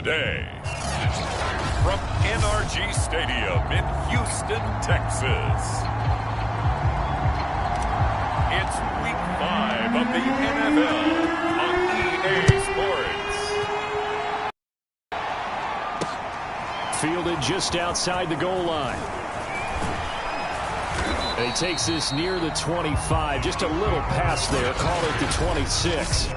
today. From NRG Stadium in Houston, Texas. It's Week 5 of the NFL on EA Sports. Fielded just outside the goal line. And he takes this near the 25, just a little past there, call it the 26.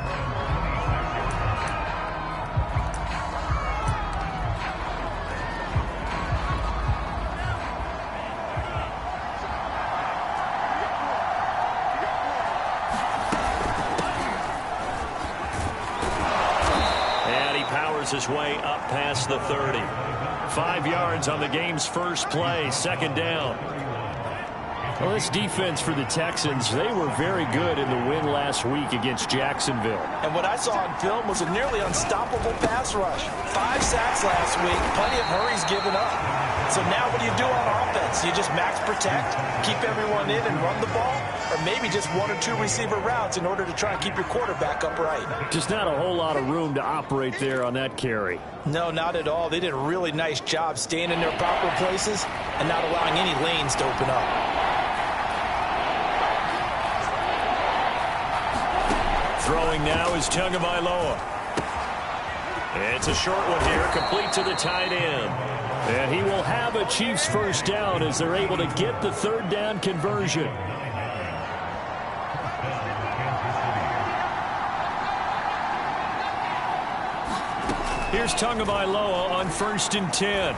His way up past the 30. 5 yards on the game's first play, second down. Well, this defense for the Texans, they were very good in the win last week against Jacksonville. And what I saw on film was a nearly unstoppable pass rush. 5 sacks last week, plenty of hurries given up. So now what do you do on offense? You just max protect, keep everyone in and run the ball? Or maybe just 1 or 2 receiver routes in order to try and keep your quarterback upright. Just not a whole lot of room to operate there on that carry. No, not at all. They did a really nice job staying in their proper places and not allowing any lanes to open up. Throwing now is Tagovailoa. It's a short one here, complete to the tight end. And he will have a Chiefs first down as they're able to get the third down conversion. Here's Tagovailoa on 1st and 10.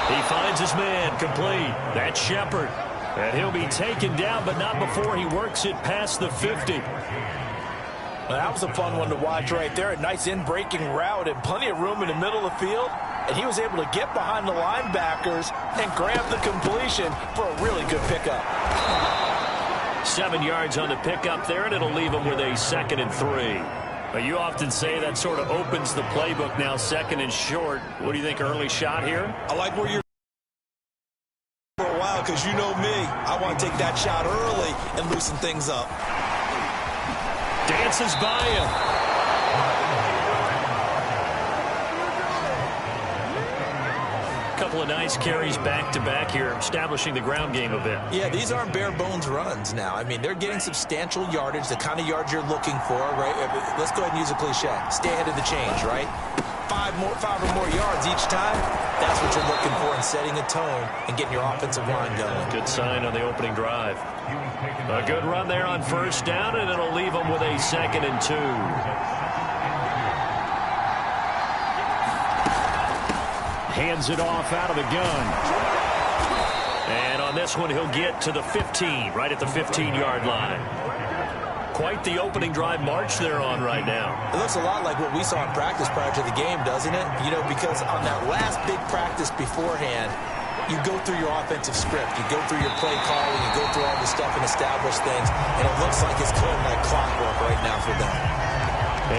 He finds his man, complete. That's Shepard. And he'll be taken down, but not before he works it past the 50. Well, that was a fun one to watch right there. A nice in-breaking route and plenty of room in the middle of the field. And he was able to get behind the linebackers and grab the completion for a really good pickup. 7 yards on the pickup there, and it'll leave him with a 2nd and 3. But you often say that sort of opens the playbook now, 2nd and short. What do you think, early shot here? I like where you're for a while because you know me. I want to take that shot early and loosen things up. Dances by him. Couple of nice carries back-to-back here, establishing the ground game a bit. Yeah, these aren't bare-bones runs now. I mean, they're getting substantial yardage, the kind of yards you're looking for, right? Let's go ahead and use a cliche. Stay ahead of the change, right? 5 or more yards each time. That's what you're looking for in setting a tone and getting your offensive line going. Good sign on the opening drive. A good run there on 1st down, and it'll leave them with a 2nd and 2. Hands it off out of the gun. And on this one, he'll get to the 15, right at the 15-yard line. Quite the opening drive march they're on right now. It looks a lot like what we saw in practice prior to the game, doesn't it? You know, because on that last big practice beforehand, you go through your offensive script. You go through your play calling. You go through all the stuff and establish things. And it looks like it's going like clockwork right now for them.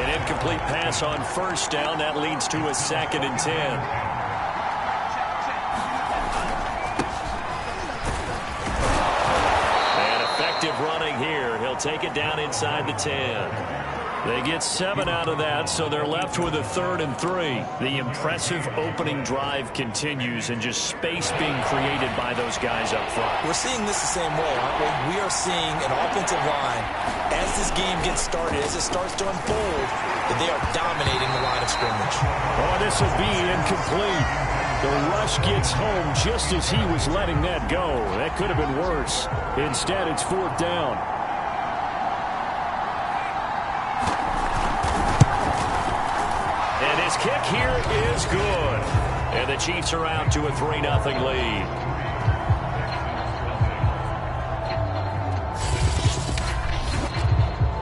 An incomplete pass on 1st down. That leads to a 2nd and 10. Running here. He'll take it down inside the 10. They get 7 out of that, so they're left with a 3rd and 3. The impressive opening drive continues, and just space being created by those guys up front. We're seeing this the same way, aren't we? We are seeing an offensive line, as this game gets started, as it starts to unfold, that they are dominating the line of scrimmage. Oh, this will be incomplete. The rush gets home just as he was letting that go. That could have been worse. Instead, it's 4th down. And his kick here is good. And the Chiefs are out to a 3-0 lead.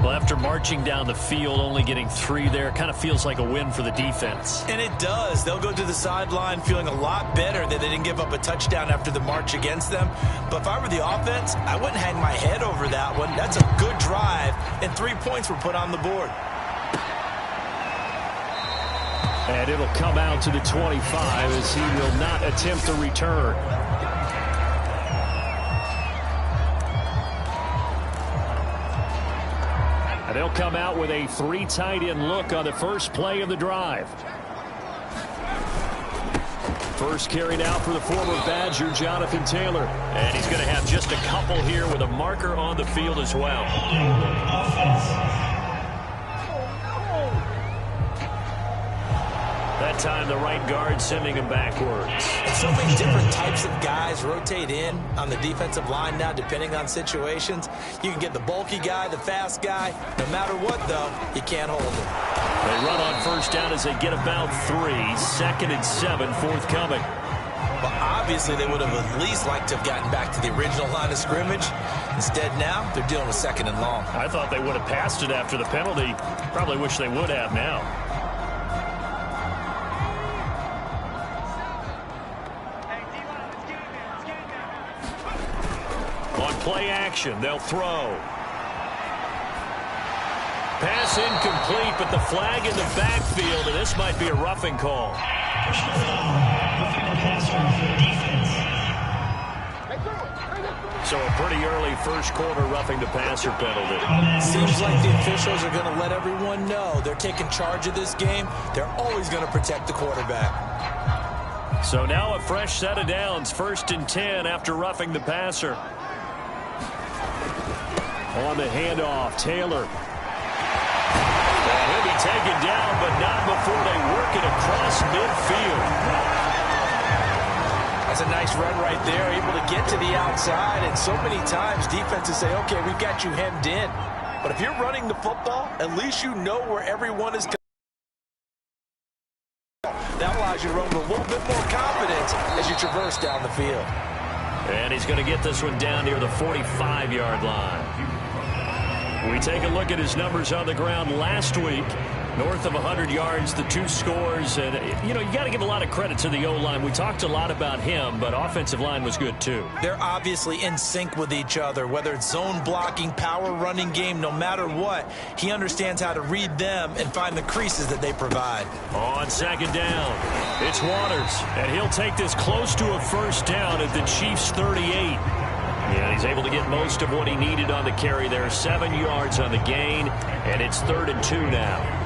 Well, after marching down the field, only getting 3 there, kind of feels like a win for the defense. And it does. They'll go to the sideline feeling a lot better that they didn't give up a touchdown after the march against them. But if I were the offense, I wouldn't hang my head over that one. That's a good drive, and 3 points were put on the board. And it'll come out to the 25 as he will not attempt a return. And they'll come out with a 3 tight end look on the first play of the drive. First carried out for the former Badger, Jonathan Taylor. And he's going to have just a couple here with a marker on the field as well. That time the right guard sending him backwards. And so many different types of guys rotate in on the defensive line now depending on situations. You can get the bulky guy, the fast guy. No matter what, though, you can't hold him. They run on first down as they get about 3. 2nd and 7 forthcoming. Well, obviously they would have at least liked to have gotten back to the original line of scrimmage. Instead now they're dealing with 2nd and long. I thought they would have passed it after the penalty. Probably wish they would have now. On play action, they'll throw. Pass incomplete, but the flag in the backfield, and this might be a roughing call. So a pretty early first quarter roughing the passer penalty. Seems like the officials are going to let everyone know they're taking charge of this game. They're always going to protect the quarterback. So now a fresh set of downs, 1st and 10 after roughing the passer. On the handoff, Taylor. And he'll be taken down, but not before they work it across midfield. That's a nice run right there, able to get to the outside. And so many times defenses say, okay, we've got you hemmed in. But if you're running the football, at least you know where everyone is going. That allows you to run with a little bit more confidence as you traverse down the field. And he's going to get this one down near the 45-yard line. We take a look at his numbers on the ground last week. North of 100 yards, the 2 scores. And, you know, you got to give a lot of credit to the O-line. We talked a lot about him, but offensive line was good, too. They're obviously in sync with each other, whether it's zone blocking, power running game, no matter what. He understands how to read them and find the creases that they provide. On 2nd down, it's Waters, and he'll take this close to a first down at the Chiefs' 38. Yeah, he's able to get most of what he needed on the carry there. 7 yards on the gain, and it's 3rd and 2 now.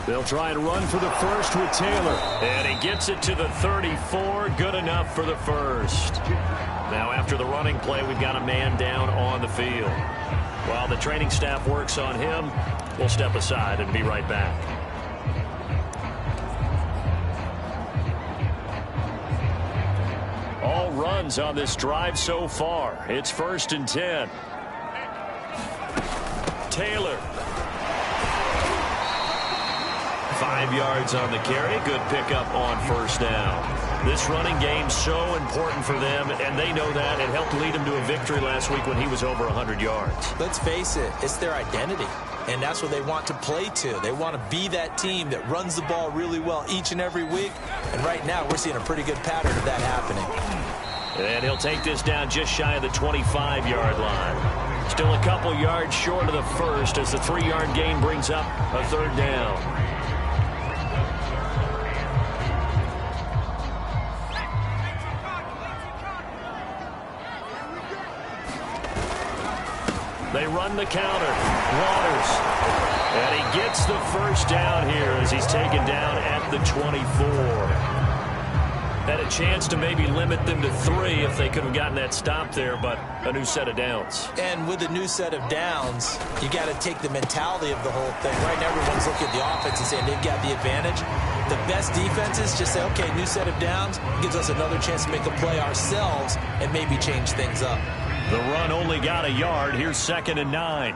They'll try and run for the first with Taylor. And he gets it to the 34. Good enough for the first. Now after the running play, we've got a man down on the field. While the training staff works on him, we'll step aside and be right back. All runs on this drive so far. It's 1st and 10. Taylor. 5 yards on the carry. Good pickup on first down. This running game's so important for them, and they know that. It helped lead them to a victory last week when he was over 100 yards. Let's face it, it's their identity, and that's what they want to play to. They want to be that team that runs the ball really well each and every week, and right now we're seeing a pretty good pattern of that happening. And he'll take this down just shy of the 25-yard line. Still a couple yards short of the first as the 3-yard gain brings up a 3rd down. They run the counter. Waters. And he gets the first down here as he's taken down at the 24. Had a chance to maybe limit them to 3 if they could have gotten that stop there, but a new set of downs. And with a new set of downs, you got to take the mentality of the whole thing. Right now, everyone's looking at the offense and saying they've got the advantage. The best defenses just say, okay, new set of downs gives us another chance to make a play ourselves and maybe change things up. The run only got a yard. Here's 2nd and 9.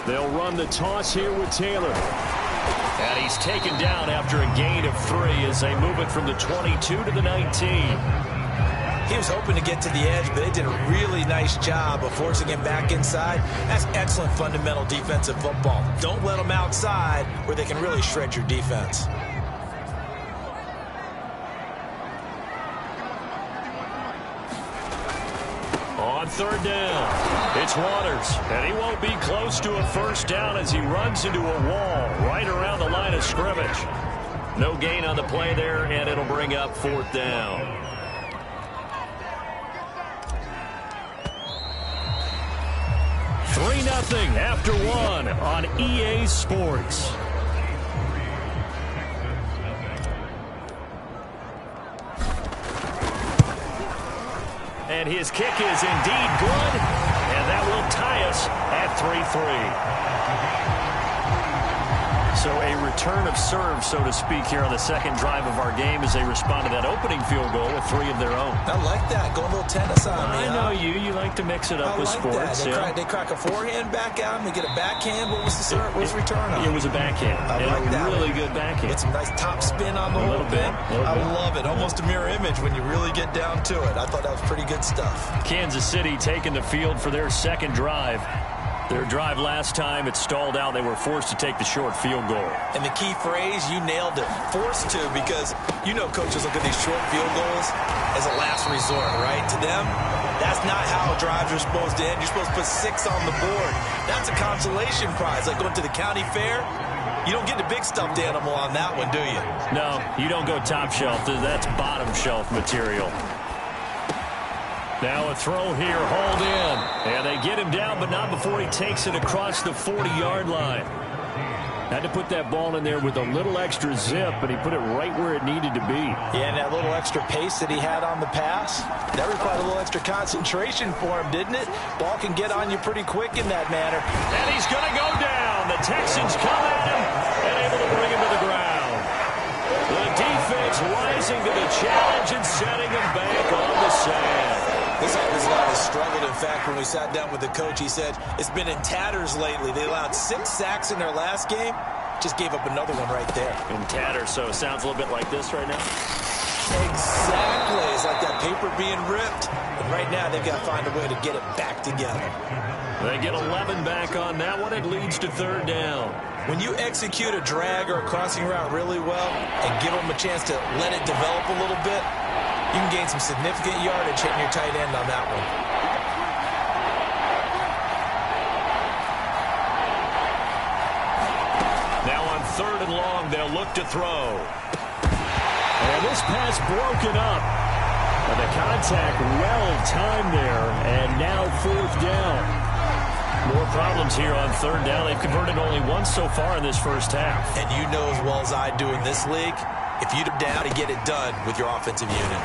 They'll run the toss here with Taylor. And he's taken down after a gain of 3 as they move it from the 22 to the 19. He was hoping to get to the edge, but they did a really nice job of forcing him back inside. That's excellent fundamental defensive football. Don't let them outside where they can really shred your defense. On third down, it's Waters, and he won't be close to a first down as he runs into a wall right around the line of scrimmage. No gain on the play there, and it'll bring up fourth down. Three 0 after one on EA Sports. And his kick is indeed good, and that will tie us at 3-3. So a return of serve, so to speak, here on the second drive of our game as they respond to that opening field goal with 3 of their own. I like that. Go a little tennis on me. I know you. You like to mix it up with sports. They crack a forehand back out, and they get a backhand. What was the serve? What was the return on? It was a backhand. I like that. Really good backhand. Get some nice top spin on the whole thing. I love it. Almost a mirror image when you really get down to it. I thought that was pretty good stuff. Kansas City taking the field for their second drive. Their drive last time, it stalled out. They were forced to take the short field goal. And the key phrase, you nailed it. Forced to, because you know coaches look at these short field goals as a last resort, right? To them, that's not how drives are supposed to end. You're supposed to put 6 on the board. That's a consolation prize. Like going to the county fair, you don't get the big stuffed animal on that one, do you? No, you don't go top shelf. That's bottom shelf material. Now a throw here, hauled in. And they get him down, but not before he takes it across the 40-yard line. Had to put that ball in there with a little extra zip, but he put it right where it needed to be. Yeah, and that little extra pace that he had on the pass, that required a little extra concentration for him, didn't it? Ball can get on you pretty quick in that manner. And he's going to go down. The Texans come at him and able to bring him to the ground. The defense rising to the challenge and setting him back on the sand. This line has struggled. In fact, when we sat down with the coach, he said it's been in tatters lately. They allowed 6 sacks in their last game. Just gave up another one right there. In tatters, so it sounds a little bit like this right now. Exactly. It's like that paper being ripped. And right now, they've got to find a way to get it back together. They get 11 back on that one. It leads to third down. When you execute a drag or a crossing route really well and give them a chance to let it develop a little bit, you can gain some significant yardage hitting your tight end on that one. Now on third and long, they'll look to throw. And this pass broken up. And the contact well timed there. And now fourth down. More problems here on third down. They've converted only once so far in this first half. And you know as well as I do in this league, if you're down to get it done with your offensive unit.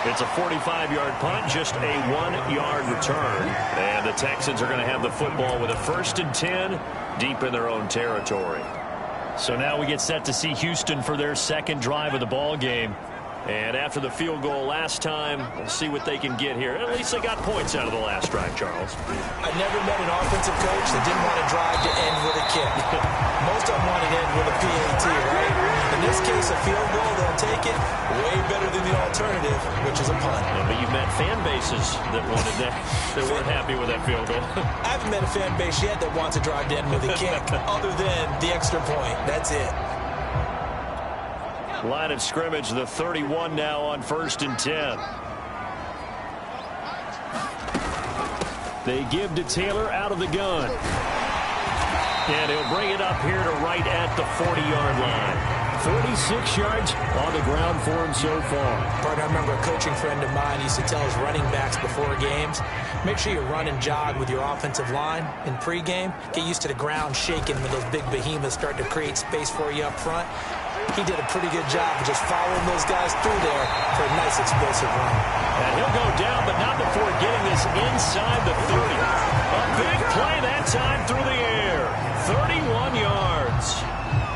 It's a 45-yard punt, just a 1-yard return. And the Texans are going to have the football with a 1st and 10 deep in their own territory. So now we get set to see Houston for their second drive of the ball game. And after the field goal last time, we'll see what they can get here. At least they got points out of the last drive, Charles. I never met an offensive coach that didn't want a drive to end with a kick. Most of them want it to end with a PAT, right? In this case, a field goal, they'll take it way better than the alternative, which is a punt. Yeah, but you've met fan bases that wanted that, that weren't happy with that field goal. I haven't met a fan base yet that wants a drive to end with a kick, other than the extra point. That's it. Line of scrimmage, the 31 now on 1st and 10. They give to Taylor out of the gun. And he'll bring it up here to right at the 40-yard line. 46 yards on the ground for him so far. Partner, I remember a coaching friend of mine used to tell his running backs before games, make sure you run and jog with your offensive line in pregame. Get used to the ground shaking when those big behemoths start to create space for you up front. He did a pretty good job of just following those guys through there for a nice explosive run. And he'll go down, but not before getting this inside the 30. A big play that time through the air. 31 yards.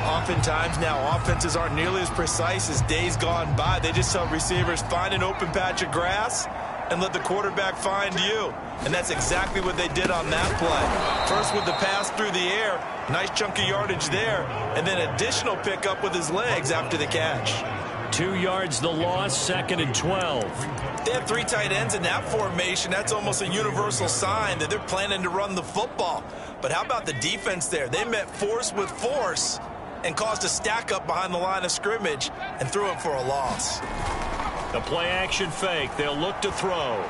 Oftentimes now, offenses aren't nearly as precise as days gone by. They just tell receivers, find an open patch of grass and let the quarterback find you. And that's exactly what they did on that play. First with the pass through the air, nice chunk of yardage there, and then additional pickup with his legs after the catch. 2 yards the loss, 2nd and 12. They have 3 tight ends in that formation. That's almost a universal sign that they're planning to run the football. But how about the defense there? They met force with force and caused a stack up behind the line of scrimmage and threw it for a loss. The play action fake. They'll look to throw.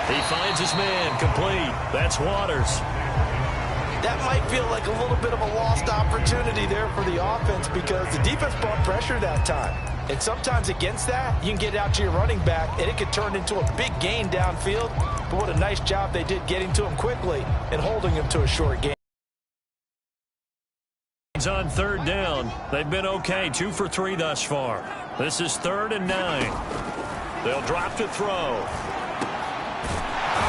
He finds his man, complete. That's Waters. That might feel like a little bit of a lost opportunity there for the offense because the defense brought pressure that time. And sometimes against that, you can get out to your running back, and it could turn into a big gain downfield. But what a nice job they did getting to him quickly and holding him to a short gain. On third down. They've been okay, 2 for 3 thus far. This is 3rd and 9. They'll drop to throw.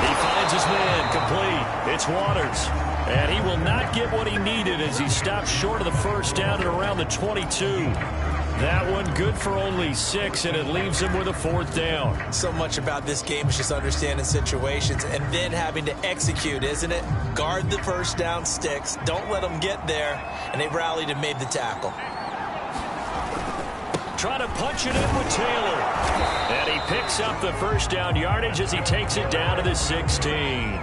He finds his man, complete. It's Waters. And he will not get what he needed as he stops short of the first down at around the 22. That one good for only 6, and it leaves him with a 4th down. So much about this game is just understanding situations and then having to execute, isn't it? Guard the first down sticks. Don't let them get there. And they rallied and made the tackle. Try to punch it in with Taylor. And he picks up the first down yardage as he takes it down to the 16.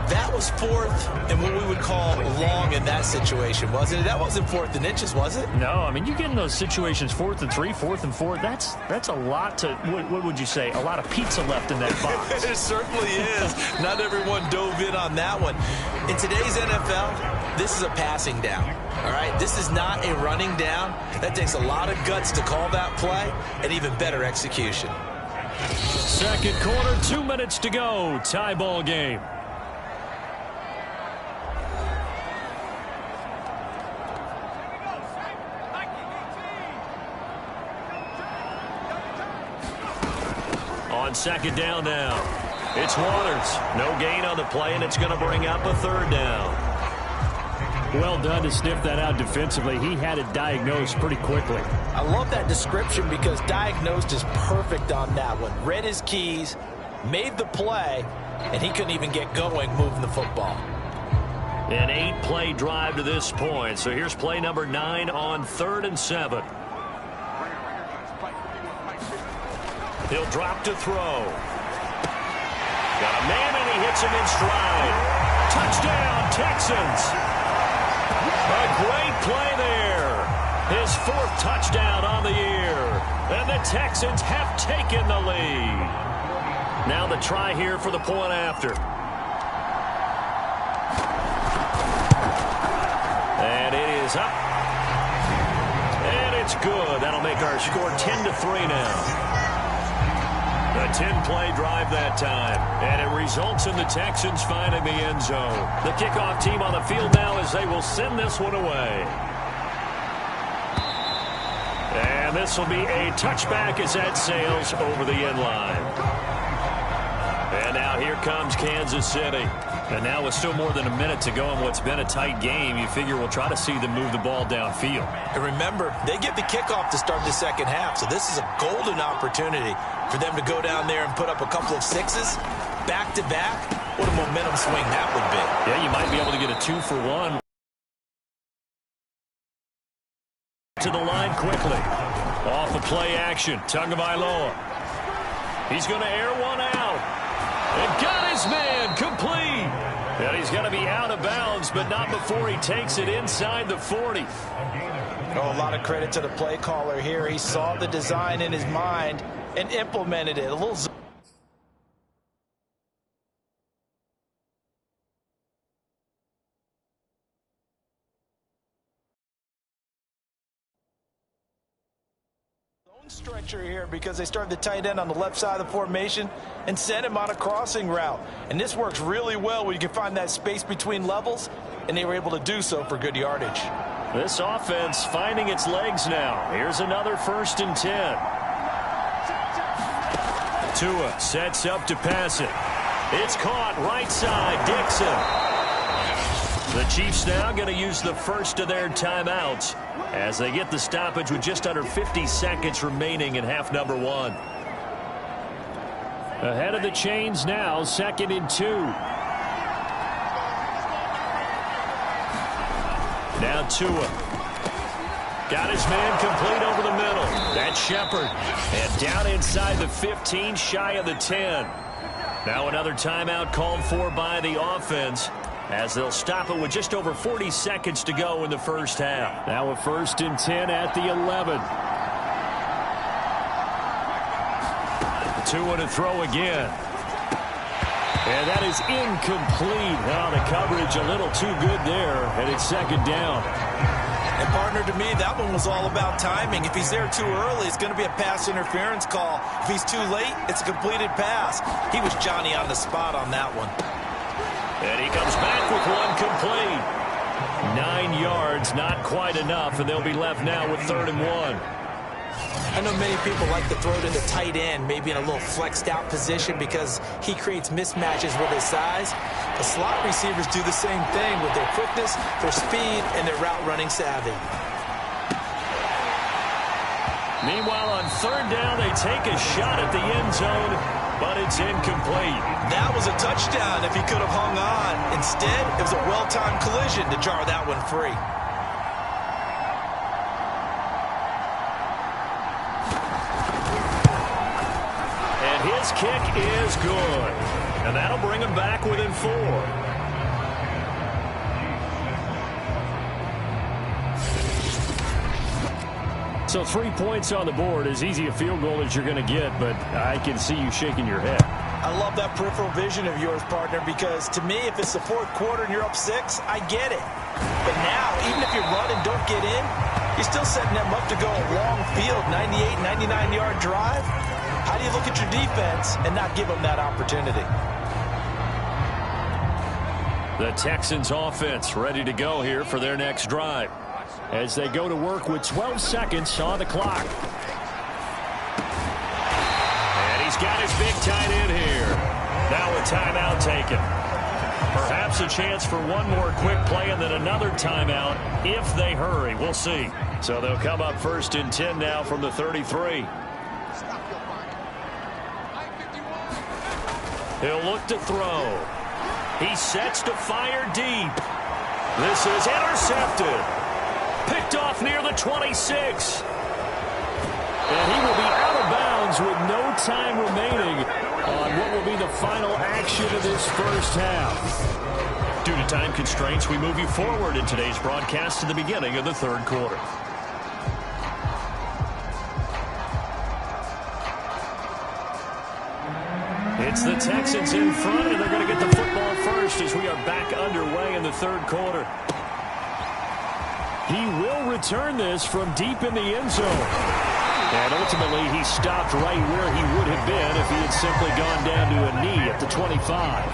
That was 4th and what we would call long in that situation, wasn't it? That wasn't 4th and inches, was it? No, I mean, you get in those situations 4th and 3, 4th and 4. That's a lot to, what would you say, a lot of pizza left in that box. It certainly is. Not everyone dove in on that one. In today's NFL, this is a passing down. All right, this is not a running down. That takes a lot of guts to call that play and even better execution. Second quarter, 2 minutes to go. Tie ball game. On second down now. It's Waters. No gain on the play, and it's going to bring up a 3rd down. Well done to sniff that out defensively. He had it diagnosed pretty quickly. I love that description because diagnosed is perfect on that one. Read his keys, made the play, and he couldn't even get going moving the football. An 8-play drive to this point. So here's play number 9 on 3rd and 7. He'll drop to throw. Got a man, and he hits him in stride. Touchdown, Texans. A great play there. His 4th touchdown on the year. And the Texans have taken the lead. Now the try here for the point after. And it is up. And it's good. That'll make our score 10-3 now. A 10-play drive that time, and it results in the Texans finding the end zone. The kickoff team on the field now as they will send this one away. And this will be a touchback as that sails over the end line. And now here comes Kansas City. And now with still more than a minute to go in what's been a tight game, you figure we'll try to see them move the ball downfield. And remember, they get the kickoff to start the second half, so this is a golden opportunity for them to go down there and put up a couple of 6s back-to-back. What a momentum swing that would be. Yeah, you might be able to get a 2-for-1. To the line quickly. Off the play action, Tagovailoa. He's going to air one out. And got his man complete. And he's going to be out of bounds, but not before he takes it inside the 40. Oh, a lot of credit to the play caller here. He saw the design in his mind and implemented it. A little stretcher here because they started the tight end on the left side of the formation and sent him on a crossing route. And this works really well when you can find that space between levels, and they were able to do so for good yardage. This offense finding its legs now. Here's another 1st and 10. Tua sets up to pass it. It's caught right side, Dixon. The Chiefs now going to use the first of their timeouts as they get the stoppage with just under 50 seconds remaining in half number 1. Ahead of the chains now, 2nd and 2. Now Tua. Got his man complete over the middle. That's Shepard. And down inside the 15, shy of the 10. Now another timeout called for by the offense, as they'll stop it with just over 40 seconds to go in the first half. Now a 1st and 10 at the 11. Tua to throw again. And that is incomplete. Oh, the coverage a little too good there, and it's second down. And partner, to me, that one was all about timing. If he's there too early, it's going to be a pass interference call. If he's too late, it's a completed pass. He was Johnny on the spot on that one. And he comes back with one complete. 9 yards, not quite enough, and they'll be left now with 3rd and 1. I know many people like to throw to the tight end, maybe in a little flexed out position because he creates mismatches with his size. The slot receivers do the same thing with their quickness, their speed, and their route running savvy. Meanwhile, on 3rd down, they take a shot at the end zone, but it's incomplete. That was a touchdown if he could have hung on. Instead, it was a well-timed collision to jar that one free. His kick is good, and that'll bring him back within 4. So 3 points on the board, as easy a field goal as you're going to get, but I can see you shaking your head. I love that peripheral vision of yours, partner, because to me, if it's the 4th quarter and you're up 6, I get it. But now, even if you run and don't get in, you're still setting them up to go a long field, 98, 99-yard drive. How do you look at your defense and not give them that opportunity? The Texans offense ready to go here for their next drive as they go to work with 12 seconds on the clock. And he's got his big tight end here. Now a timeout taken. Perhaps a chance for one more quick play and then another timeout if they hurry. We'll see. So they'll come up 1st and 10 now from the 33. He'll look to throw. He sets to fire deep. This is intercepted. Picked off near the 26. And he will be out of bounds with no time remaining on what will be the final action of this first half. Due to time constraints, we move you forward in today's broadcast to the beginning of the 3rd quarter. It's the Texans in front, and they're going to get the football first as we are back underway in the 3rd quarter. He will return this from deep in the end zone. And ultimately, he stopped right where he would have been if he had simply gone down to a knee at the 25.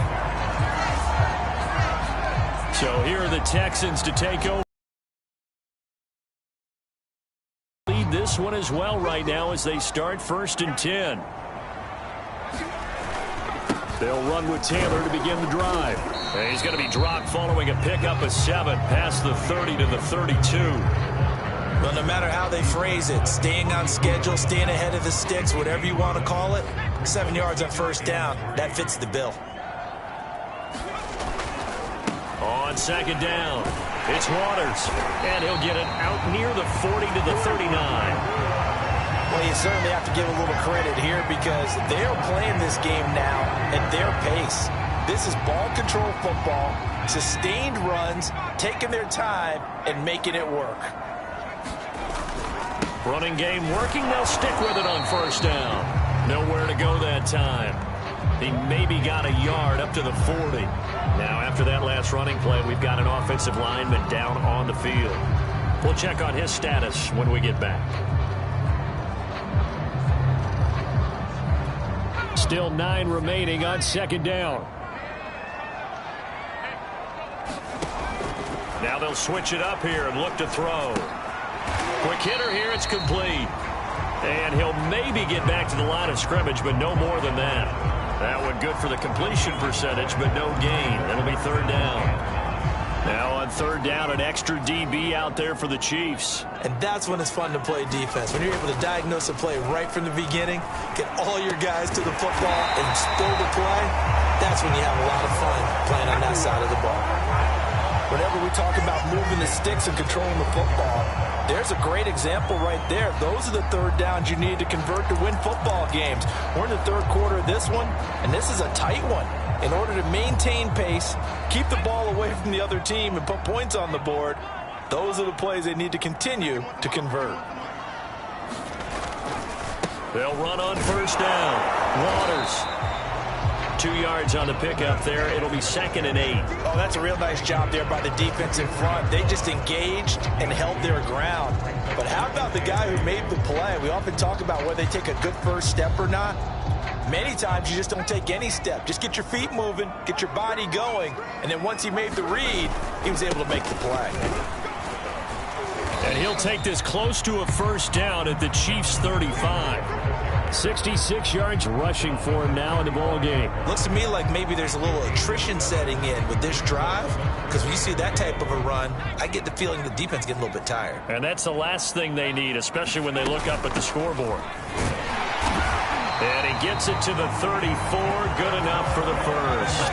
So here are the Texans to take over. Lead this one as well right now as they start 1st and 10. They'll run with Taylor to begin the drive. And he's going to be dropped following a pickup of 7 past the 30 to the 32. Well, no matter how they phrase it, staying on schedule, staying ahead of the sticks, whatever you want to call it, 7 yards on 1st down, that fits the bill. On 2nd down, it's Waters. And he'll get it out near the 40 to the 39. Well, you certainly have to give a little credit here because they are playing this game now at their pace. This is ball control football, sustained runs, taking their time, and making it work. Running game working. They'll stick with it on 1st down. Nowhere to go that time. He maybe got a yard up to the 40. Now, after that last running play, we've got an offensive lineman down on the field. We'll check on his status when we get back. Still 9 remaining on 2nd down. Now they'll switch it up here and look to throw. Quick hitter here, it's complete. And he'll maybe get back to the line of scrimmage, but no more than that. That one good for the completion percentage, but no gain. It'll be 3rd down. Now on 3rd down, an extra DB out there for the Chiefs. And that's when it's fun to play defense. When you're able to diagnose a play right from the beginning, get all your guys to the football and build a play, that's when you have a lot of fun playing on that side of the ball. Whenever we talk about moving the sticks and controlling the football, there's a great example right there. Those are the 3rd downs you need to convert to win football games. We're in the 3rd quarter of this one, and this is a tight one. In order to maintain pace, keep the ball away from the other team, and put points on the board, those are the plays they need to continue to convert. They'll run on 1st down. Waters. 2 yards on the pickup there. It'll be 2nd and 8. Oh, that's a real nice job there by the defense in front. They just engaged and held their ground. But how about the guy who made the play? We often talk about whether they take a good first step or not. Many times you just don't take any step. Just get your feet moving, get your body going, and then once he made the read, he was able to make the play. And he'll take this close to a first down at the Chiefs' 35. 66 yards rushing for him now in the ball game. Looks to me like maybe there's a little attrition setting in with this drive, because when you see that type of a run, I get the feeling the defense getting a little bit tired. And that's the last thing they need, especially when they look up at the scoreboard. And he gets it to the 34. Good enough for the first.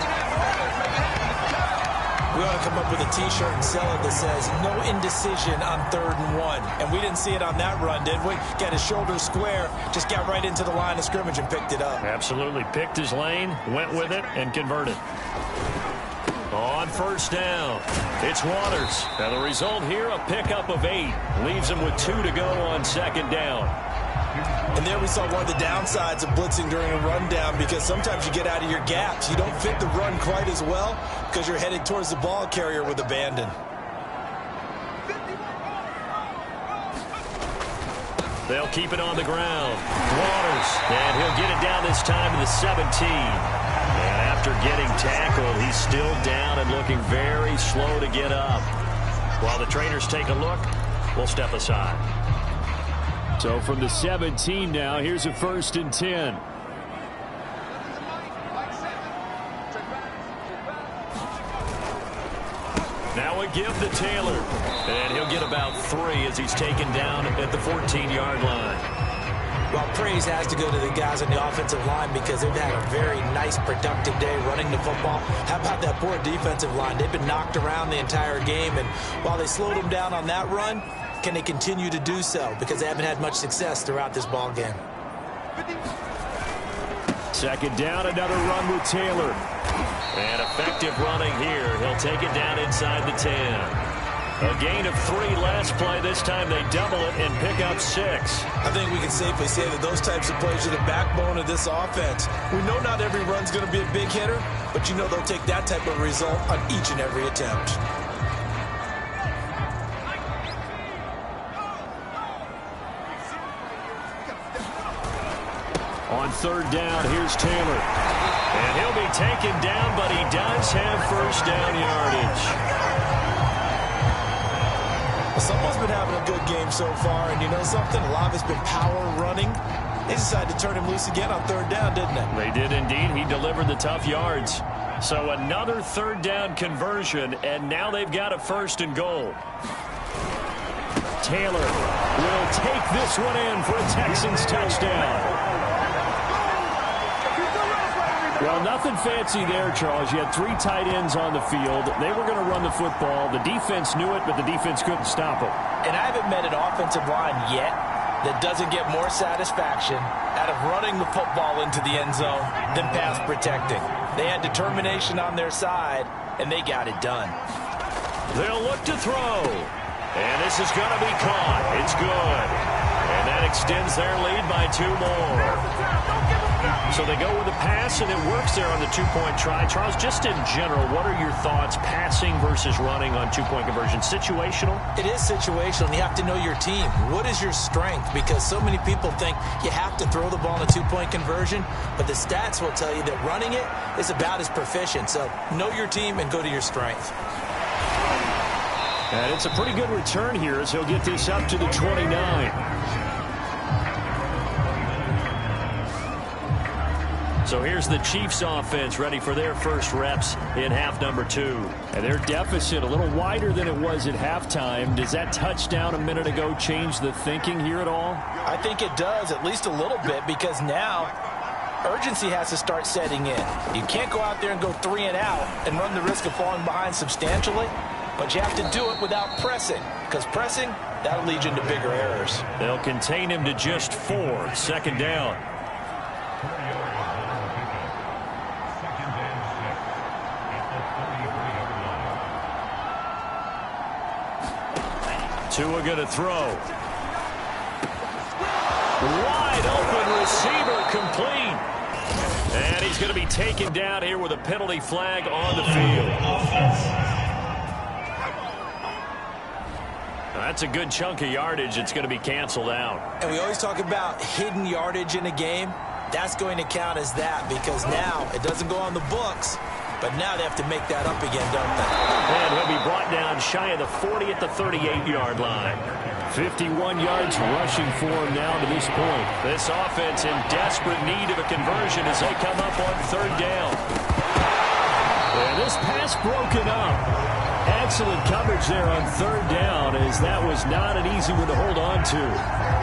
We ought to come up with a T-shirt and sell it that says, no indecision on 3rd and 1. And we didn't see it on that run, did we? Got his shoulders square, just got right into the line of scrimmage and picked it up. Absolutely. Picked his lane, went with it, and converted. On first down, it's Waters. And the result here, a pickup of 8. Leaves him with 2 to go on 2nd down. And there we saw one of the downsides of blitzing during a rundown, because sometimes you get out of your gaps. You don't fit the run quite as well because you're headed towards the ball carrier with abandon. They'll keep it on the ground. Waters, and he'll get it down this time to the 17. And after getting tackled, he's still down and looking very slow to get up. While the trainers take a look, we'll step aside. So from the 17 now, here's a 1st and 10. Now a give to Taylor. And he'll get about 3 as he's taken down at the 14-yard line. Well, praise has to go to the guys on the offensive line, because they've had a very nice, productive day running the football. How about that poor defensive line? They've been knocked around the entire game, and while they slowed them down on that run, can they continue to do so? Because they haven't had much success throughout this ball game. 2nd down, another run with Taylor. And effective running here. He'll take it down inside the 10. A gain of 3 last play. This time they double it and pick up 6. I think we can safely say that those types of plays are the backbone of this offense. We know not every run's going to be a big hitter, but you know they'll take that type of result on each and every attempt. On 3rd down, here's Taylor. And he'll be taken down, but he does have first down yardage. Well, someone's been having a good game so far, and you know something? A lot of it's been power running. They decided to turn him loose again on 3rd down, didn't they? They did indeed. He delivered the tough yards. So another 3rd down conversion, and now they've got a 1st and goal. Taylor will take this one in for a Texans touchdown. Well, nothing fancy there, Charles. You had 3 tight ends on the field. They were going to run the football. The defense knew it, but the defense couldn't stop them. And I haven't met an offensive line yet that doesn't get more satisfaction out of running the football into the end zone than pass protecting. They had determination on their side, and they got it done. They'll look to throw. And this is going to be caught. It's good. And that extends their lead by 2 more. So they go with a pass, and it works there on the 2-point try. Charles, just in general, what are your thoughts, passing versus running on 2-point conversion? Situational? It is situational, and you have to know your team. What is your strength? Because so many people think you have to throw the ball in a 2-point conversion, but the stats will tell you that running it is about as proficient. So know your team and go to your strength. And it's a pretty good return here as he'll get this up to the 29. So here's the Chiefs offense ready for their first reps in half number 2. And their deficit a little wider than it was at halftime. Does that touchdown a minute ago change the thinking here at all? I think it does, at least a little bit, because now urgency has to start setting in. You can't go out there and go 3 and out and run the risk of falling behind substantially, but you have to do it without pressing, because pressing, that'll lead you into bigger errors. They'll contain him to just 4. 2nd down. Tua going to throw. Wide open receiver, complete. And he's going to be taken down here with a penalty flag on the field. That's a good chunk of yardage. It's going to be canceled out. And we always talk about hidden yardage in a game. That's going to count as that because now it doesn't go on the books, but now they have to make that up again, don't they? And he'll be brought down shy of the 40 at the 38-yard line. 51 yards rushing for him now to this point. This offense in desperate need of a conversion as they come up on third down. And this pass broken up. Excellent coverage there on third down as that was not an easy one to hold on to.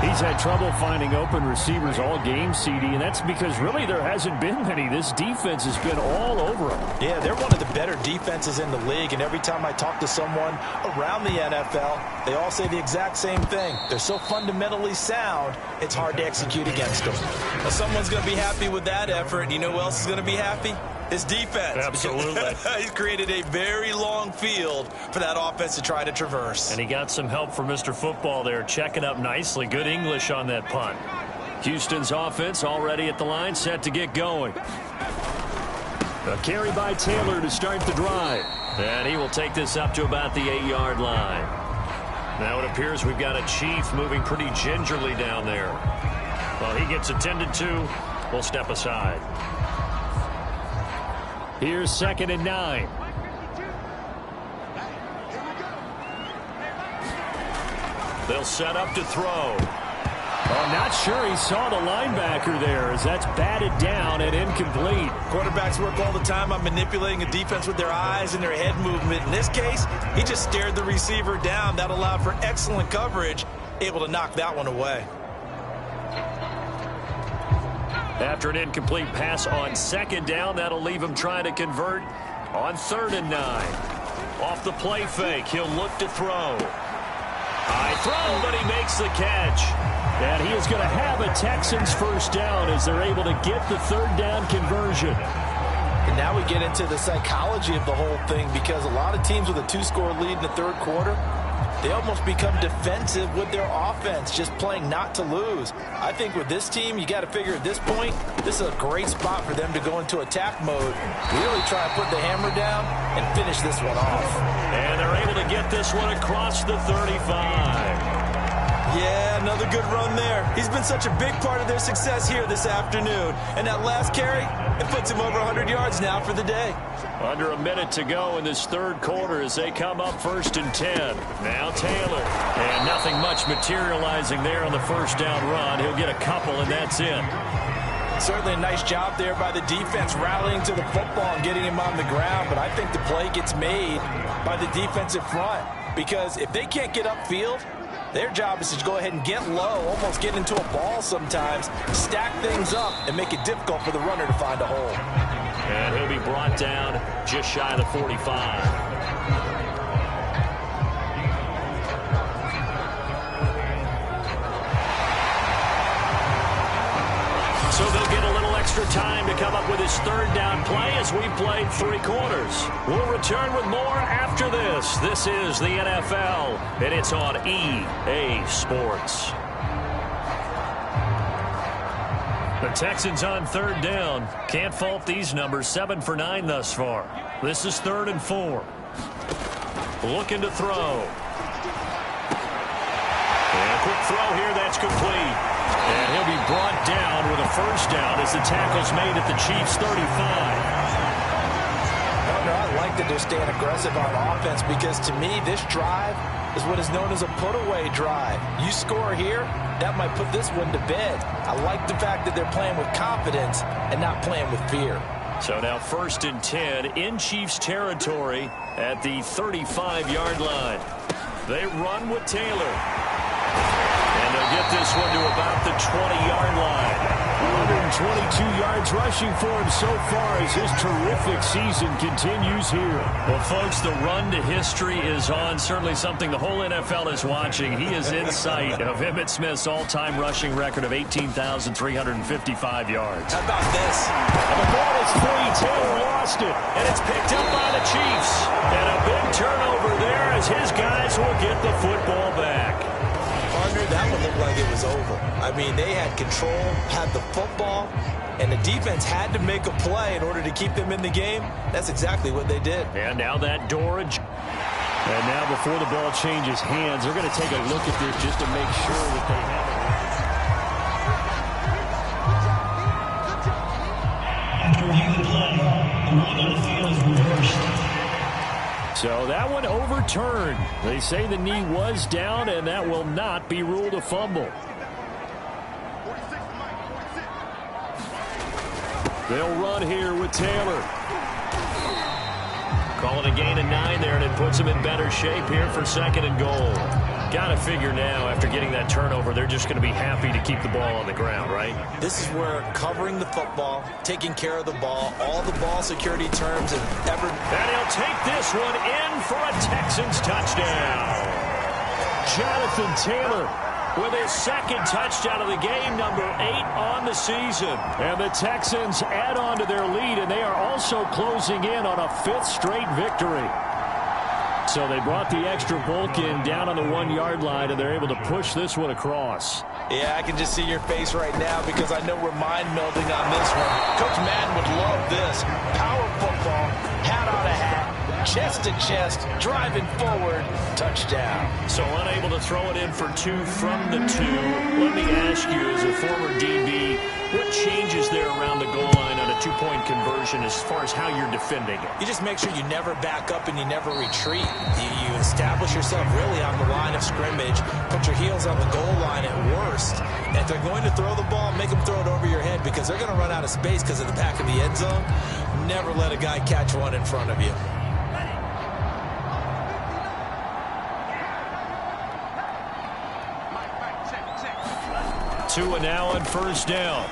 He's had trouble finding open receivers all game, CD, and that's because really there hasn't been many. This defense has been all over him. Yeah, they're one of the better defenses in the league, and every time I talk to someone around the NFL, they all say the exact same thing. They're so fundamentally sound, it's hard to execute against them. Well, someone's going to be happy with that effort, and you know who else is going to be happy? His defense. Absolutely. He's created a very long field for that offense to try to traverse. And he got some help from Mr. Football there, checking up nicely. Good English on that punt. Houston's offense already at the line, set to get going. A carry by Taylor to start the drive. And he will take this up to about the 8-yard line. Now it appears we've got a Chief moving pretty gingerly down there. Well, he gets attended to. We'll step aside. Here's 2nd and 9. They'll set up to throw. Oh, not sure he saw the linebacker there as that's batted down and incomplete. Quarterbacks work all the time on manipulating a defense with their eyes and their head movement. In this case, he just stared the receiver down. That allowed for excellent coverage, able to knock that one away. After an incomplete pass on 2nd down, that'll leave him trying to convert on 3rd and 9. Off the play fake, he'll look to throw. High throw, but he makes the catch. And he is going to have a Texans first down as they're able to get the 3rd down conversion. And now we get into the psychology of the whole thing because a lot of teams with a 2-score lead in the 3rd quarter, they almost become defensive with their offense, just playing not to lose. I think with this team, you got to figure at this point, this is a great spot for them to go into attack mode, really try to put the hammer down and finish this one off. And they're able to get this one across the 35. Yeah, another good run there. He's been such a big part of their success here this afternoon. And that last carry, it puts him over 100 yards now for the day. Under a minute to go in this 3rd quarter as they come up 1st and 10. Now Taylor. And nothing much materializing there on the 1st down run. He'll get a couple, and that's it. Certainly a nice job there by the defense rallying to the football and getting him on the ground. But I think the play gets made by the defensive front. Because if they can't get upfield, their job is to go ahead and get low, almost get into a ball sometimes, stack things up, and make it difficult for the runner to find a hole. And he'll be brought down just shy of the 45. So they'll get a little extra time to come up with his 3rd down play as we played 3 quarters. We'll return with more after this. This is the NFL, and it's on EA Sports. The Texans on 3rd down. Can't fault these numbers. 7 for 9 thus far. This is 3rd and 4. Looking to throw. And a quick throw here. That's complete. And he'll be brought down with a 1st down as the tackle's made at the Chiefs' 35. I like that they're staying aggressive on offense because to me this drive is what is known as a put-away drive. You score here, that might put this one to bed. I like the fact that they're playing with confidence and not playing with fear. So now 1st and 10 in Chiefs territory at the 35-yard line. They run with Taylor. And they'll get this one to about the 20-yard line. 122 yards rushing for him so far as his terrific season continues here. Well, folks, the run to history is on. Certainly something the whole NFL is watching. He is in sight of Emmitt Smith's all-time rushing record of 18,355 yards. How about this? And the ball is free. Taylor lost it. And it's picked up by the Chiefs. And a big turnover there as his guys will get the football back. Gardner, that one looked like it was over. I mean, they had control, had the football, and the defense had to make a play in order to keep them in the game. That's exactly what they did. And now that door. And now before the ball changes hands, they're going to take a look at this just to make sure that they have it. After reviewing the play, the ruling on the field is reversed. So that one overturned. They say the knee was down, and that will not be ruled a fumble. They'll run here with Taylor. Calling a gain of 9 there, and it puts them in better shape here for 2nd and goal. Got to figure now, after getting that turnover, they're just going to be happy to keep the ball on the ground, right? This is where covering the football, taking care of the ball, all the ball security terms, and he'll take this one in for a Texans touchdown. Jonathan Taylor with his 2nd touchdown of the game, number 8 on the season. And the Texans add on to their lead, and they are also closing in on a 5th straight victory. So they brought the extra bulk in down on the 1-yard line, and they're able to push this one across. Yeah, I can just see your face right now because I know we're mind-melding on this one. Coach Madden would love this. Power football, hat on a hat, chest to chest, driving forward, touchdown. So unable to throw it in for 2 from the 2. Let me ask you, as a former DB, what changes there around the goal line on a 2-point conversion as far as how you're defending it? You just make sure you never back up and you never retreat. You establish yourself really on the line of scrimmage, put your heels on the goal line at worst. And if they're going to throw the ball, make them throw it over your head because they're going to run out of space because of the back of the end zone. Never let a guy catch one in front of you. Tua now on 1st down.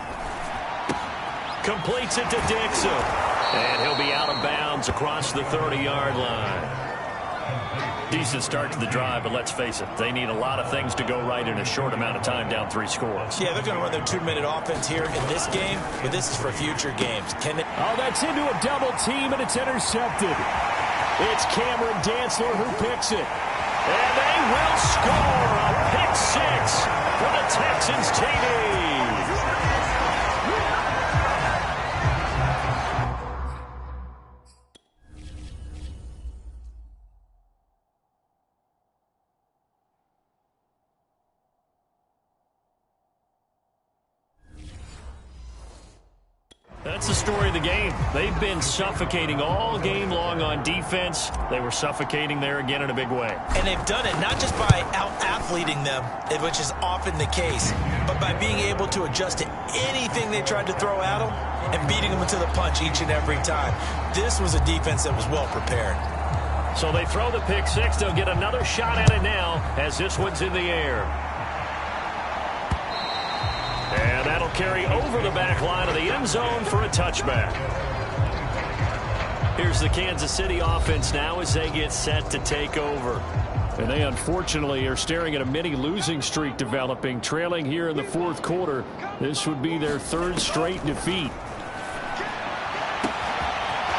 Completes it to Dixon. And he'll be out of bounds across the 30-yard line. Decent start to the drive, but let's face it, they need a lot of things to go right in a short amount of time, down 3 scores. Yeah, they're going to run their 2-minute offense here in this game, but this is for future games. Oh, that's into a double team, and it's intercepted. It's Cameron Dantzler who picks it. And they will score a pick 6 for the Texans TD. That's the story of the game. They've been suffocating all game long on defense. They were suffocating there again in a big way. And they've done it not just by out-athleting them, which is often the case, but by being able to adjust to anything they tried to throw at them and beating them to the punch each and every time. This was a defense that was well prepared. So they throw the pick 6. They'll get another shot at it now as this one's in the air. And that'll carry over the back line of the end zone for a touchback. Here's the Kansas City offense now as they get set to take over. And they unfortunately are staring at a mini losing streak developing, trailing here in the 4th quarter. This would be their 3rd straight defeat.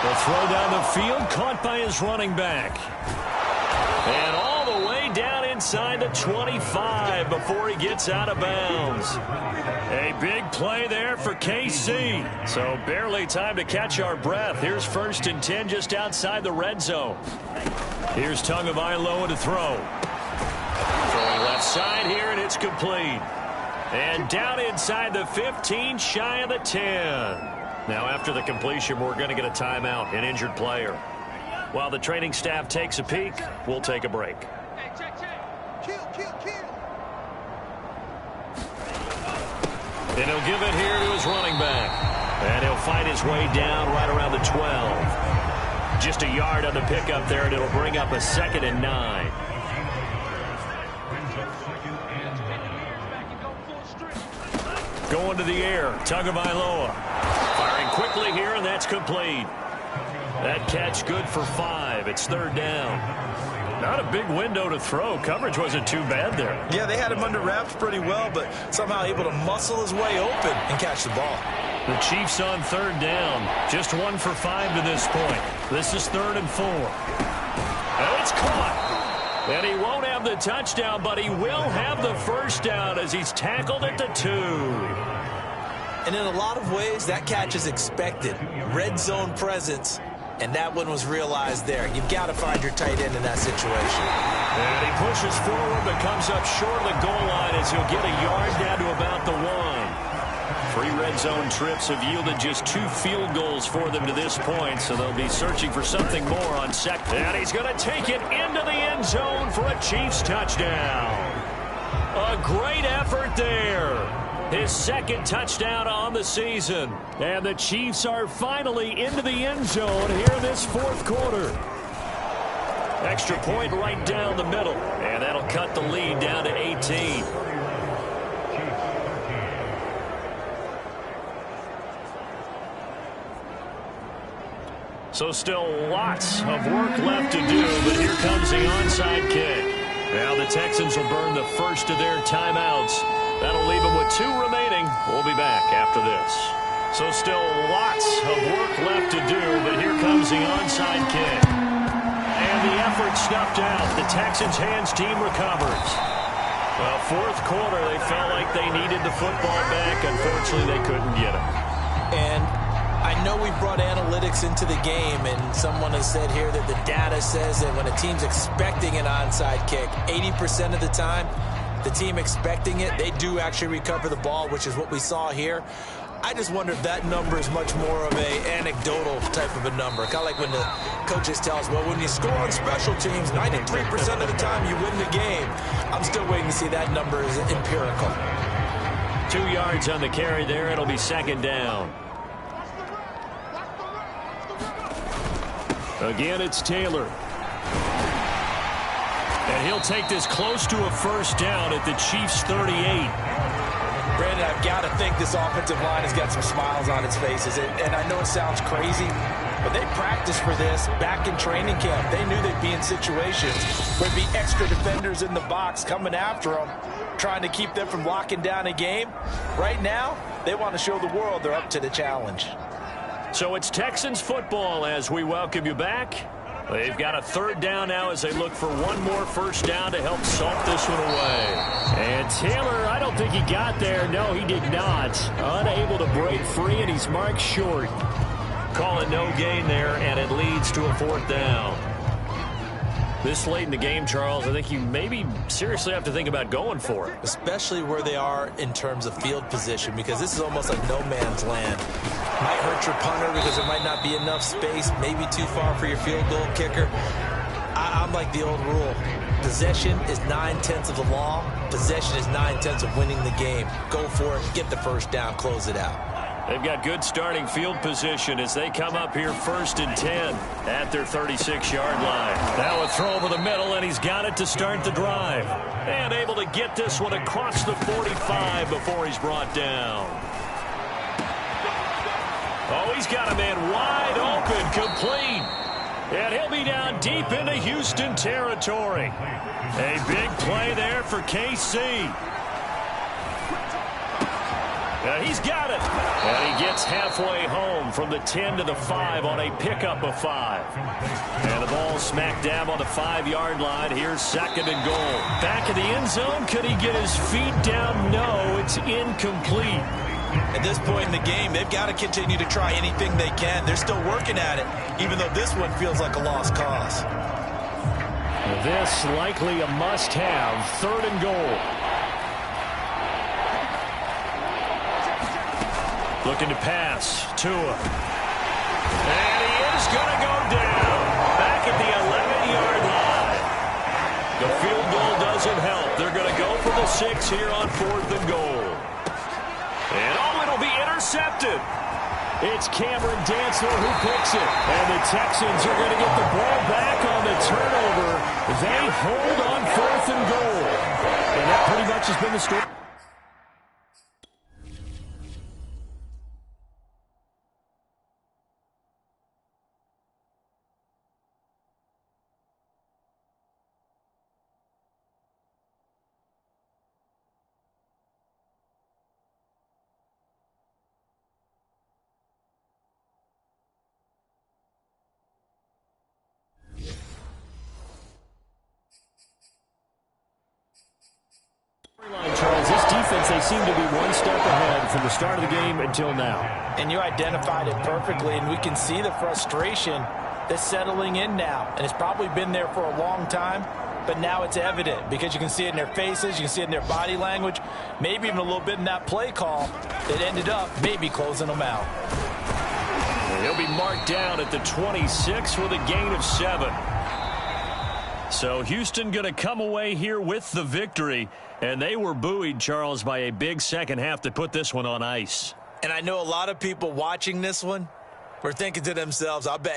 The throw down the field, caught by his running back. And all the way down inside the 25 before he gets out of bounds. A big play there for KC. So barely time to catch our breath. Here's 1st and 10 just outside the red zone. Here's Tagovailoa to throw. Throwing left side here, and it's complete. And down inside the 15, shy of the 10. Now after the completion, we're going to get a timeout, an injured player. While the training staff takes a peek, we'll take a break. And he'll give it here to his running back. And he'll fight his way down right around the 12. Just a yard on the pickup there, and it'll bring up a 2nd and 9. Going to the air, Tagovailoa. Firing quickly here, and that's complete. That catch good for 5. It's 3rd down. Not a big window to throw. Coverage wasn't too bad there. Yeah, they had him under wraps pretty well, but somehow able to muscle his way open and catch the ball. The Chiefs on 3rd down. Just 1 for 5 to this point. This is 3rd and 4. And it's caught. And he won't have have the touchdown, but he will have the first down as he's tackled at the 2. And in a lot of ways, that catch is expected. Red zone presence, and that one was realized there. You've got to find your tight end in that situation. And he pushes forward, but comes up short of the goal line as he'll get a yard down to about the 1. 3 red zone trips have yielded just 2 field goals for them to this point, so they'll be searching for something more on second. And he's going to take it into the end zone for a Chiefs touchdown. A great effort there. His second touchdown on the season. And the Chiefs are finally into the end zone here in this fourth quarter. Extra point right down the middle. And that'll cut the lead down to 18. So still lots of work left to do, but here comes the onside kick. Now the Texans will burn the first of their timeouts. That'll leave them with 2 remaining. We'll be back after this. So still lots of work left to do, but here comes the onside kick. And the effort snuffed out. The Texans' hands team recovers. Well, fourth quarter, they felt like they needed the football back. Unfortunately, they couldn't get it. And I know we brought analytics into the game, and someone has said here that the data says that when a team's expecting an onside kick, 80% of the time, the team expecting it, they do actually recover the ball, which is what we saw here. I just wonder if that number is much more of a anecdotal type of a number. Kind of like when the coaches tell us, well, when you score on special teams, 93% of the time you win the game. I'm still waiting to see that number is empirical. 2 yards on the carry there. It'll be second down. Again, it's Taylor. And he'll take this close to a first down at the Chiefs' 38. Brandon, I've got to think this offensive line has got some smiles on its faces. And I know it sounds crazy, but they practiced for this back in training camp. They knew they'd be in situations where there'd be extra defenders in the box coming after them, trying to keep them from locking down a game. Right now, they want to show the world they're up to the challenge. So it's Texans football as we welcome you back. They've got a third down now as they look for one more first down to help salt this one away. And Taylor, I don't think he got there. No, he did not. Unable to break free, and he's marked short. Call it no gain there, and it leads to a fourth down. This late in the game, Charles, I think you maybe seriously have to think about going for it. Especially where they are in terms of field position, because this is almost like no man's land. Might hurt your punter because there might not be enough space, maybe too far for your field goal kicker. I'm like the old rule. Possession is 9/10 of the law. Possession is 9/10 of winning the game. Go for it, get the first down, close it out. They've got good starting field position as they come up here 1st and 10 at their 36-yard line. Now a throw over the middle, and he's got it to start the drive. And able to get this one across the 45 before he's brought down. Oh, he's got a man wide open, complete. And he'll be down deep into Houston territory. A big play there for KC. He's got it. And he gets halfway home from the 10 to the 5 on a pickup of 5. And the ball smacked down on the 5-yard line. Here's 2nd and goal. Back in the end zone. Could he get his feet down? No, it's incomplete. At this point in the game, they've got to continue to try anything they can. They're still working at it, even though this one feels like a lost cause. This likely a must-have. 3rd and goal. Looking to pass. Tua. And he is going to go down. Back at the 11-yard line. The field goal doesn't help. They're going to go for the 6 here on 4th and goal. And it'll be intercepted. It's Cameron Dantzler who picks it. And the Texans are going to get the ball back on the turnover. They hold on 4th and goal. And that pretty much has been the story. they seem to be one step ahead from the start of the game until now. And you identified it perfectly, and we can see the frustration that's settling in now. And it's probably been there for a long time, but now it's evident because you can see it in their faces, you can see it in their body language, maybe even a little bit in that play call that ended up maybe closing them out. He'll be marked down at the 26 with a gain of 7. So Houston going to come away here with the victory. And they were buoyed, Charles, by a big second half to put this one on ice. And I know a lot of people watching this one were thinking to themselves, I bet